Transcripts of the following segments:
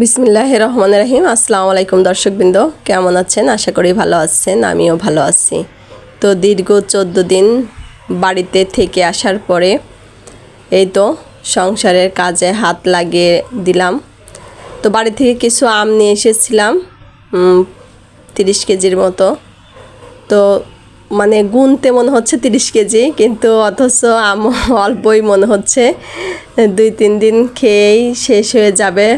বিসমিল্লাহির রহমানির রহিম। আসসালামু আলাইকুম দর্শকবৃন্দ, কেমন আছেন? আশা করি ভালো আছেন, আমিও ভালো আছি। তো দীর্ঘ 14 দিন বাড়িতে থেকে আসার পরে এই তো সংসারের কাজে হাত লাগিয়ে দিলাম। তো বাড়ি থেকে কিছু আম নিয়ে এসেছিলাম 30 কেজির মতো। তো মানে গুনতে মনে হচ্ছে 30 কেজি, কিন্তু অথচ আম অল্পই মনে হচ্ছে, 2-3 দিন খেয়েই শেষ হয়ে যাবে।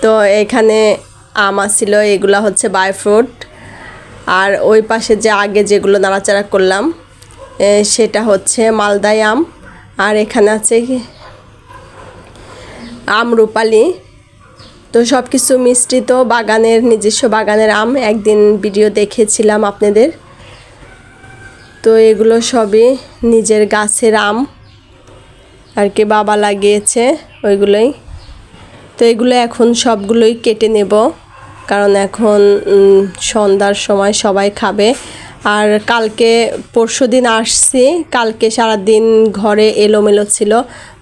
তো এখানে আম ছিল, এগুলা হচ্ছে বাই ফ্রুট। আর ওই পাশে যে আগে যেগুলো নাড়াচাড়া করলাম সেটা হচ্ছে মালদাই আম। আর এখানে আছে আমরুপালি। তো সব কিছু মিশ্রিত, বাগানের নিজস্ব বাগানের আম। একদিন ভিডিও দেখেছিলাম আপনাদের। তো এগুলো সবই নিজের গাছের আম আর কি, বাবা লাগিয়েছে ওইগুলোই। তো এগুলো এখন সবগুলোই কেটে নেব, কারণ এখন সন্ধ্যার সময় সবাই খাবে। আর কালকে পরশুদিন আসছি, কালকে সারাদিন ঘরে এলোমেলো ছিল,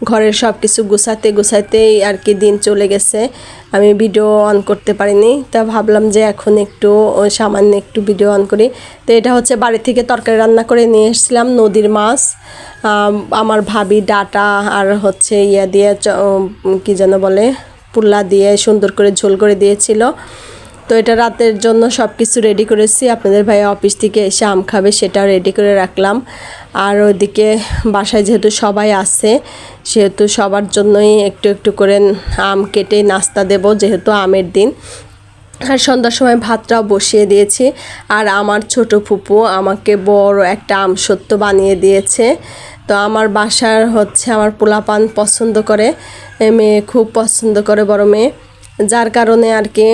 ঘরের সব কিছু গুছাতেই আর কি দিন চলে গেছে। আমি ভিডিও অন করতে পারিনি, তা ভাবলাম যে এখন একটু সামান্য একটু ভিডিও অন করি। তো এটা হচ্ছে বাড়ি থেকে তরকারি রান্না করে নিয়ে এসেছিলাম, নদীর মাছ। আমার ভাবি ডাটা আর হচ্ছে ইয়া দিয়ে কি যেন বলে, পুল্লা দিয়ে সুন্দর করে ঝোল করে দিয়েছিল। তো এটা রাতের জন্য সব কিছু রেডি করেছি। আপনাদের ভাইয়া অফিস থেকে এসে আম খাবে, সেটাও রেডি করে রাখলাম। আর ওইদিকে বাসায় যেহেতু সবাই আছে, সেহেতু সবার জন্যই একটু একটু করে আম কেটে নাস্তা দেব, যেহেতু আমের দিন। আর সন্ধ্যার সময় ভাতটাও বসিয়ে দিয়েছি। আর আমার ছোট ফুপু আমাকে বড় একটা আমসত্ত্ব বানিয়ে দিয়েছে। তো আমার বাসার হচ্ছে আমার পোলাপান পছন্দ করে, মেয়ে খুব পছন্দ করে, বড় মেয়ে, যার কারণে আর কি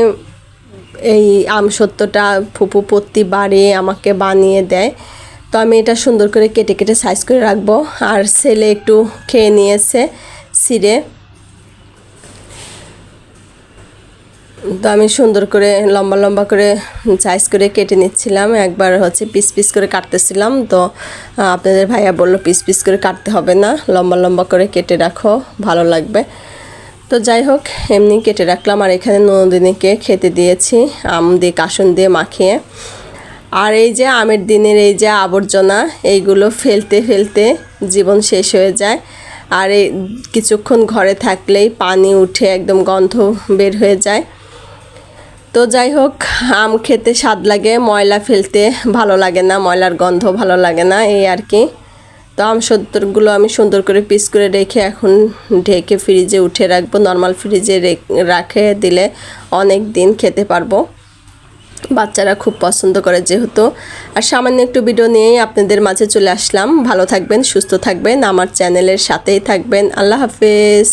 এই আমসত্ত্বটা ফুপু প্রতিবারে আমাকে বানিয়ে দেয়। তো আমি এটা সুন্দর করে কেটে কেটে সাইজ করে রাখবো। আর ছেলে একটু খেয়ে নিয়েছে ছিঁড়ে। তো আমি সুন্দর করে লম্বা লম্বা করে সাইজ করে কেটে নিচ্ছিলাম, একবার হচ্ছে পিস পিস করে কাটতেছিলাম। তো আপনাদের ভাইয়া বললো পিস পিস করে কাটতে হবে না, লম্বা লম্বা করে কেটে রাখো, ভালো লাগবে। তো যাই হোক, এমনি কেটে রাখলাম। আর এখানে নন্দিনীকে খেতে দিয়েছি আম দিয়ে, কাসুন দিয়ে মাখিয়ে। আর এই যে আমের দিনের এই যে আবর্জনা, এইগুলো ফেলতে ফেলতে জীবন শেষ হয়ে যায়। আর এই কিছুক্ষণ ঘরে থাকলেই পানি উঠে একদম গন্ধ বের হয়ে যায়। তো যাই হোক, আম খেতে স্বাদ লাগে, ময়লা ফেলতে ভালো লাগে না, ময়লার গন্ধ ভালো লাগে না, এই আর কি। তো আমসত্ত্বগুলো আমি সুন্দর করে পিস করে রেখে এখন ঢেকে ফ্রিজে উঠে রাখবো। নর্মাল ফ্রিজে রাখে দিলে অনেক দিন খেতে পারবো, বাচ্চারা খুব পছন্দ করে যেহেতু। আর সামান্য একটু ভিডিও নিয়েই আপনাদের মাঝে চলে আসলাম। ভালো থাকবেন, সুস্থ থাকবেন, আমার চ্যানেলের সাথেই থাকবেন। আল্লাহ হাফেজ।